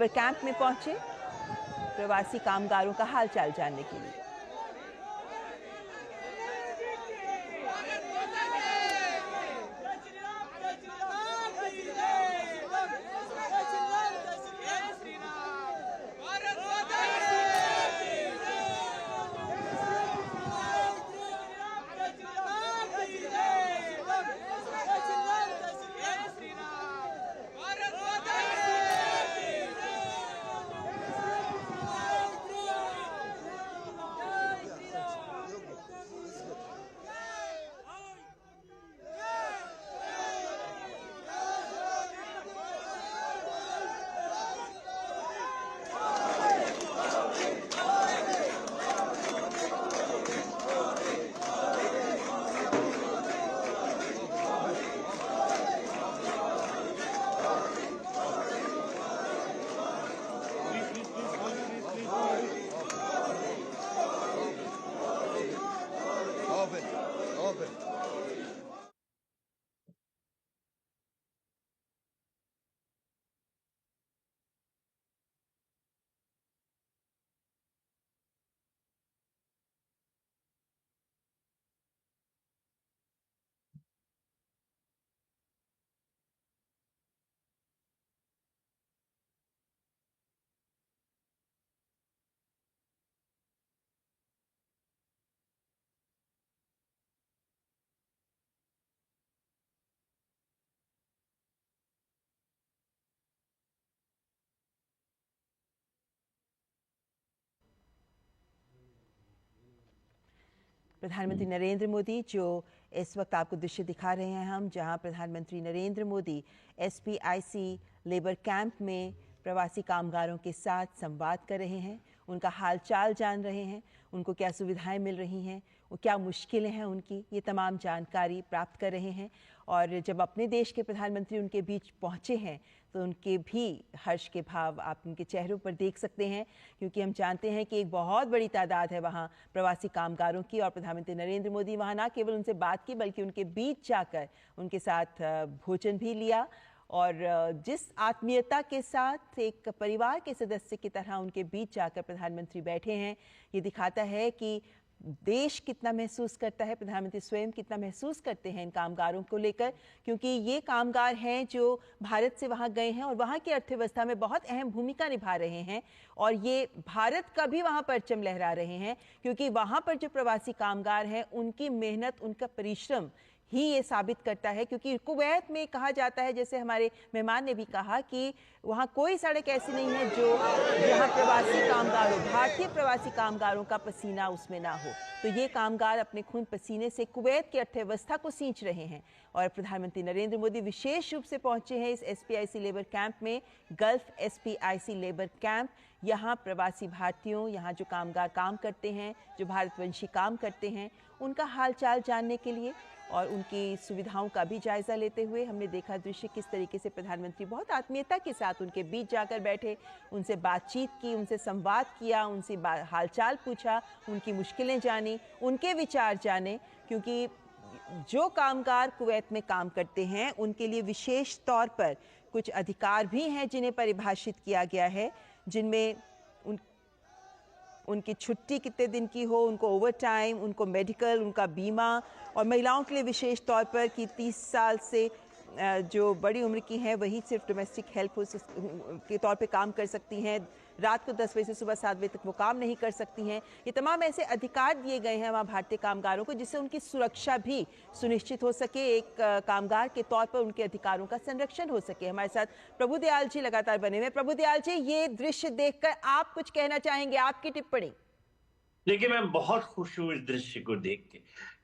Camp में पहुंचे प्रवासी कामगारों का हालचाल जानने के लिए। प्रधानमंत्री नरेंद्र मोदी, जो इस वक्त आपको दृश्य दिखा रहे हैं हम, जहां प्रधानमंत्री नरेंद्र मोदी एसपीआईसी लेबर कैंप में प्रवासी कामगारों के साथ संवाद कर रहे हैं, उनका हालचाल जान रहे हैं, उनको क्या सुविधाएं मिल रही हैं, वो क्या मुश्किलें हैं उनकी, ये तमाम जानकारी प्राप्त कर रहे हैं। और जब अपने देश के प्रधानमंत्री उनके बीच पहुंचे हैं तो उनके भी हर्ष के भाव आप उनके चेहरों पर देख सकते हैं, क्योंकि हम जानते हैं कि एक बहुत बड़ी तादाद है वहाँ प्रवासी कामगारों की। और प्रधानमंत्री नरेंद्र मोदी वहाँ ना केवल उनसे बात की बल्कि उनके बीच जाकर उनके साथ भोजन भी लिया। और जिस आत्मीयता के साथ एक परिवार के सदस्य की तरह उनके बीच जाकर प्रधानमंत्री बैठे हैं, ये दिखाता है कि देश कितना महसूस करता है, प्रधानमंत्री स्वयं कितना महसूस करते हैं इन कामगारों को लेकर, क्योंकि ये कामगार हैं जो भारत से वहाँ गए हैं और वहाँ की अर्थव्यवस्था में बहुत अहम भूमिका निभा रहे हैं। और ये भारत का भी वहाँ परचम लहरा रहे हैं, क्योंकि वहाँ पर जो प्रवासी कामगार हैं उनकी मेहनत, उनका परिश्रम ही ये साबित करता है। क्योंकि कुवैत में कहा जाता है, जैसे हमारे मेहमान ने भी कहा, कि वहाँ कोई सड़क ऐसी नहीं है जो जहाँ प्रवासी कामगारों, भारतीय प्रवासी कामगारों का पसीना उसमें ना हो। तो ये कामगार अपने खून पसीने से कुवैत की अर्थव्यवस्था को सींच रहे हैं। और प्रधानमंत्री नरेंद्र मोदी विशेष रूप से पहुंचे हैं इस एसपीआईसी लेबर कैंप में, गल्फ एसपीआईसी लेबर कैंप। यहाँ प्रवासी भारतीयों, यहाँ जो कामगार काम करते हैं, जो भारतवंशी काम करते हैं, उनका हालचाल जानने के लिए और उनकी सुविधाओं का भी जायजा लेते हुए हमने देखा दृश्य किस तरीके से प्रधानमंत्री बहुत आत्मीयता के साथ उनके बीच जाकर बैठे, उनसे बातचीत की, उनसे संवाद किया, उनसे हालचाल पूछा, उनकी मुश्किलें जानी, उनके विचार जाने। क्योंकि जो कामगार कुवैत में काम करते हैं उनके लिए विशेष तौर पर कुछ अधिकार भी हैं जिन्हें परिभाषित किया गया है, जिनमें उनकी छुट्टी कितने दिन की हो, उनको ओवर टाइम, उनको मेडिकल, उनका बीमा, और महिलाओं के लिए विशेष तौर पर कि 30 साल से जो बड़ी उम्र की हैं वही सिर्फ डोमेस्टिक हेल्प के तौर पे काम कर सकती हैं, रात को 10 बजे से सुबह 7 बजे तक वो काम नहीं कर सकती हैं। ये तमाम ऐसे अधिकार दिए गए हैं वहाँ भारतीय कामगारों को, जिससे उनकी सुरक्षा भी सुनिश्चित हो सके, एक कामगार के तौर पर उनके अधिकारों का संरक्षण हो सके। हमारे साथ प्रभु दयाल जी लगातार बने हुए। प्रभु दयाल जी, ये दृश्य देखकर आप कुछ कहना चाहेंगे, आपकी टिप्पणी? देखिए, मैं बहुत खुश हूँ इस दृश्य को देख के,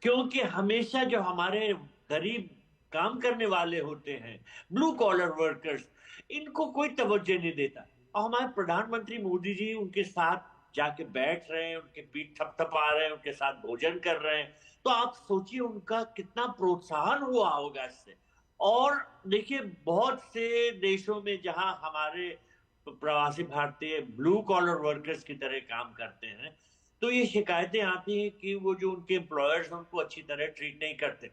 क्योंकि हमेशा जो हमारे गरीब काम करने वाले होते हैं, ब्लू कॉलर वर्कर्स, इनको कोई तवज्जो नहीं देता। और हमारे प्रधानमंत्री मोदी जी उनके साथ जाके बैठ रहे हैं, उनके पीठ थपथपा रहे हैं, उनके साथ भोजन कर रहे हैं। तो आप सोचिए उनका कितना प्रोत्साहन हुआ होगा इससे। और देखिए, बहुत से देशों में जहां हमारे प्रवासी भारतीय ब्लू कॉलर वर्कर्स की तरह काम करते हैं, तो ये शिकायतें आती हैं कि वो जो उनके एम्प्लॉयर्स हैं उनको अच्छी तरह ट्रीट नहीं करते।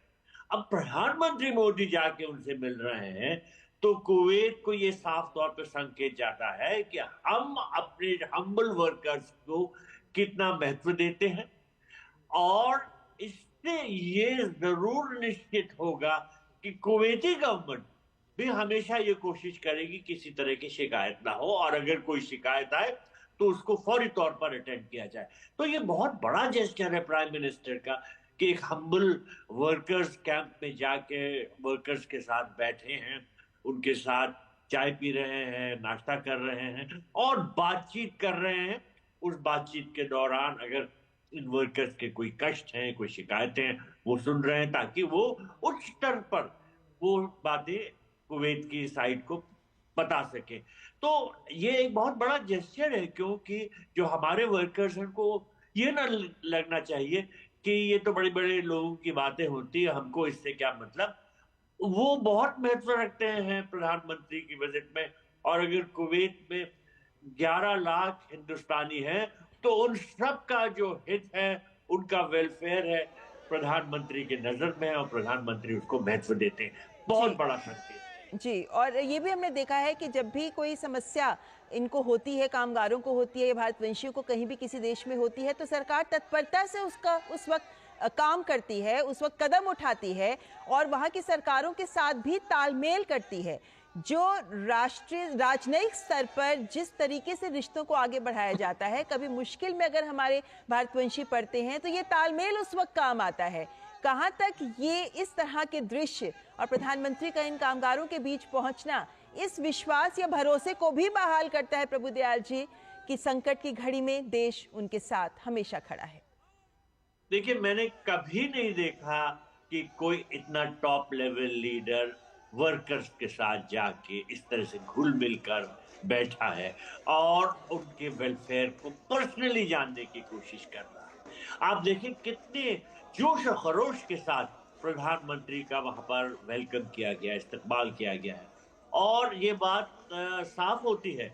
अब प्रधानमंत्री मोदी जाके उनसे मिल रहे हैं, तो कुवैत को ये साफ तौर पर संकेत जाता है कि हम अपने हम्बल वर्कर्स को कितना महत्व देते हैं, और इससे ये जरूर निश्चित होगा कि कुवैती गवर्नमेंट भी हमेशा ये कोशिश करेगी किसी तरह की शिकायत ना हो, और अगर कोई शिकायत आए तो उसको फौरी तौर पर अटेंड किया जाए। तो ये बहुत बड़ा जेस्चर है प्राइम मिनिस्टर का कि एक हम्बल वर्कर्स कैंप में जाके वर्कर्स के साथ बैठे हैं, उनके साथ चाय पी रहे हैं, नाश्ता कर रहे हैं और बातचीत कर रहे हैं। उस बातचीत के दौरान अगर इन वर्कर्स के कोई कष्ट हैं, कोई शिकायतें हैं, वो सुन रहे हैं ताकि वो उच्च स्तर पर वो बातें कुवैत की साइड को बता सके। तो ये एक बहुत बड़ा जेस्चर है, क्योंकि जो हमारे वर्कर्स हैं को ये ना लगना चाहिए कि ये तो बड़े बड़े लोगों की बातें होती है, हमको इससे क्या मतलब। वो बहुत महत्व रखते हैं प्रधानमंत्री की बजट में, और अगर कुवैत में 11 लाख हिंदुस्तानी हैं तो उन सब का जो हित है, उनका वेलफेयर है, प्रधानमंत्री के नजर में है और प्रधानमंत्री उसको महत्व देते हैं। बहुत जी बड़ा संकेत। जी, और ये भी हमने देखा है कि जब भी कोई समस्या इनको होती है, कामगारों को होती है या भारतवंशियों को कहीं भी किसी देश में होती है, तो सरकार तत्परता से उसका उस वक्त काम करती है, उस वक्त कदम उठाती है और वहाँ की सरकारों के साथ भी तालमेल करती है। जो राष्ट्रीय राजनयिक स्तर पर जिस तरीके से रिश्तों को आगे बढ़ाया जाता है, कभी मुश्किल में अगर हमारे भारतवंशी पड़ते हैं तो ये तालमेल उस वक्त काम आता है। कहाँ तक ये इस तरह के दृश्य और प्रधानमंत्री का इन कामगारों के बीच पहुंचना इस विश्वास या भरोसे को भी बहाल करता है प्रभुदयाल जी कि संकट की घड़ी में देश उनके साथ हमेशा खड़ा है। देखिए, मैंने कभी नहीं देखा कि कोई इतना टॉप लेवल लीडर वर्कर्स के साथ जाके इस तरह से घुल मिल कर बैठा है और उनके वेलफेयर को पर्सनली जानने की कोशिश कर रहा है। आप देखिए कितने जोश और खरोश के साथ प्रधानमंत्री का वहां पर वेलकम किया गया, इस्तकबाल किया गया है। और ये बात साफ होती है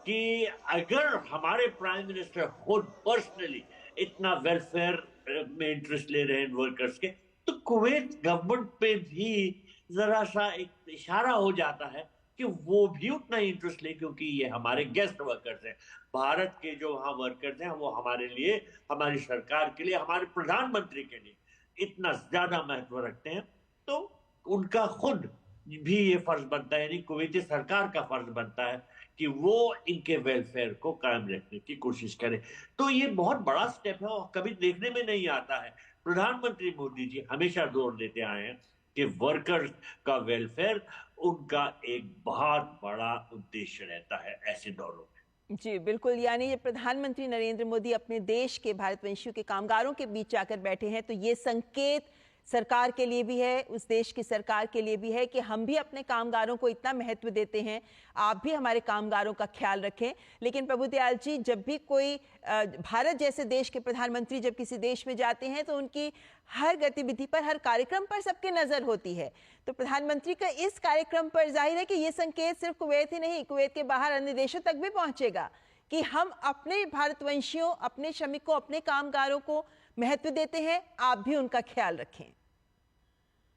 कि अगर हमारे प्राइम मिनिस्टर खुद पर्सनली इतना वेलफेयर में इंटरेस्ट ले रहे हैं वर्कर्स के, तो कुवैत गवर्नमेंट पे भी जरा सा एक इशारा हो जाता है कि वो भी उतना ही इंटरेस्ट ले, क्योंकि ये हमारे गेस्ट वर्कर्स हैं। भारत के जो वहाँ वर्कर्स हैं वो हमारे लिए, हमारी सरकार के लिए, हमारे प्रधानमंत्री के लिए इतना ज्यादा महत्व रखते हैं। तो उनका खुद भी ये फर्ज बनता है, यानी कुवैती सरकार का फर्ज बनता है कि वो इनके वेलफेयर को कायम रखने की कोशिश करे। तो ये बहुत बड़ा स्टेप है और कभी देखने में नहीं आता है। प्रधानमंत्री मोदी जी हमेशा जोर देते आए हैं कि वर्कर्स का वेलफेयर उनका एक बहुत बड़ा उद्देश्य रहता है ऐसे दौरों में। जी बिल्कुल, यानी ये प्रधानमंत्री नरेंद्र मोदी अपने देश के भारतवंशियों के कामगारों के बीच जाकर बैठे हैं, तो ये संकेत सरकार के लिए भी है, उस देश की सरकार के लिए भी है कि हम भी अपने कामगारों को इतना महत्व देते हैं, आप भी हमारे कामगारों का ख्याल रखें। लेकिन प्रभुदयाल जी, जब भी कोई भारत जैसे देश के प्रधानमंत्री जब किसी देश में जाते हैं तो उनकी हर गतिविधि पर, हर कार्यक्रम पर सबकी नज़र होती है। तो प्रधानमंत्री का इस कार्यक्रम पर जाहिर है कि ये संकेत सिर्फ कुवैत ही नहीं, कुवैत के बाहर अन्य देशों तक भी पहुंचेगा कि हम अपने भारतवंशियों, अपने श्रमिकों, अपने कामगारों को महत्व देते हैं, आप भी उनका ख्याल रखें।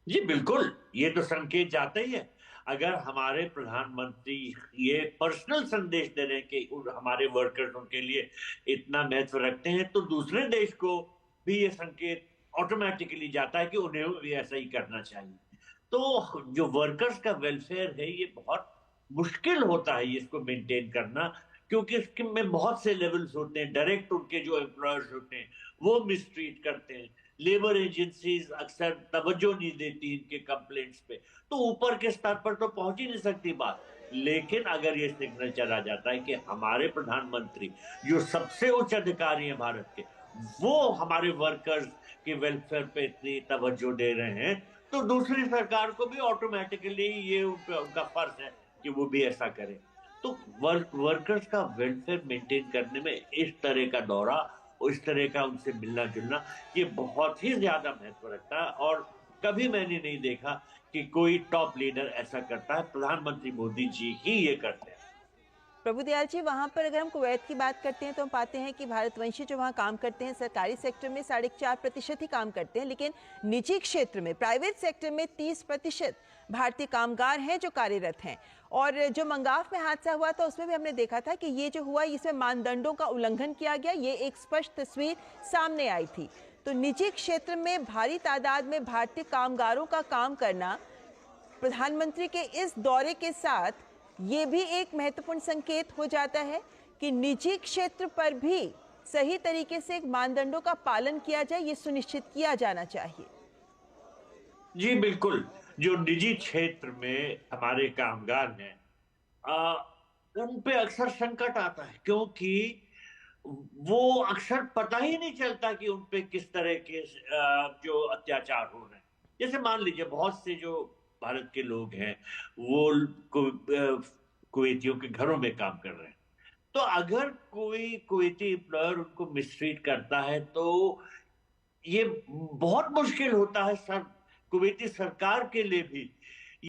जी बिल्कुल, ये तो संकेत जाता ही है। अगर हमारे प्रधानमंत्री ये पर्सनल संदेश दे रहे हैं कि हमारे वर्कर्स उनके लिए इतना महत्व रखते हैं, तो दूसरे देश को भी ये संकेत ऑटोमेटिकली जाता है कि उन्हें भी ऐसा ही करना चाहिए। तो जो वर्कर्स का वेलफेयर है, ये बहुत मुश्किल होता है इसको मेंटेन करना, क्योंकि इसके में बहुत से लेवल्स होते हैं। डायरेक्ट उनके जो एम्प्लॉयर्स होते हैं वो मिसट्रीट करते हैं, लेबर एजेंसीज अक्सर तवज्जो नहीं देती इनके कंप्लेंट्स पे, तो ऊपर के स्तर पर तो पहुंच ही नहीं सकती बात। लेकिन अगर ये सिग्नल चला जाता है कि हमारे प्रधानमंत्री जो सबसे उच्च अधिकारी हैं भारत के, वो हमारे वर्कर्स के वेलफेयर पे इतनी तवज्जो दे रहे हैं, तो दूसरी सरकार को भी ऑटोमेटिकली ये उनका फर्ज है कि वो भी ऐसा करें। तो वर्कर्स का वेलफेयर मेंटेन करने में इस तरह का दौरा, इस तरह का उनसे मिलना जुलना, ये बहुत ही ज्यादा महत्व रखता है। और कभी मैंने नहीं देखा कि कोई टॉप लीडर ऐसा करता है, प्रधानमंत्री मोदी जी ही ये करते हैं। प्रभुदयाल जी, वहाँ पर अगर हम कुवैत की बात करते हैं तो हम पाते हैं कि भारतवंशी जो वहाँ काम करते हैं सरकारी सेक्टर में 4.5% ही काम करते हैं, लेकिन निजी क्षेत्र में, प्राइवेट सेक्टर में 30% भारतीय कामगार हैं जो कार्यरत हैं। और जो मंगाफ में हादसा हुआ था उसमें भी हमने देखा था कि ये जो हुआ इसमें मानदंडों का उल्लंघन किया गया, ये एक स्पष्ट तस्वीर सामने आई थी। तो निजी क्षेत्र में भारी तादाद में भारतीय कामगारों का काम करना प्रधानमंत्री के इस दौरे के साथ ये भी एक महत्वपूर्ण संकेत हो जाता है कि निजी क्षेत्र पर भी सही तरीके से मानदंडों का पालन किया जाए, ये सुनिश्चित किया जाना चाहिए। जी बिल्कुल, जो निजी क्षेत्र में हमारे कामगार हैं, उन पे अक्सर संकट आता है, क्योंकि वो अक्सर पता ही नहीं चलता कि उन पे किस तरह के जो अत्याचार हो रहे हैं। जैसे मान लीजिए बहुत से जो भारत के लोग हैं वो कुवैतियों के घरों में काम कर रहे हैं, तो अगर कोई कुवैती एम्प्लॉयर उनको मिसट्रीट करता है तो ये बहुत मुश्किल होता है सर कुवैती सरकार के लिए भी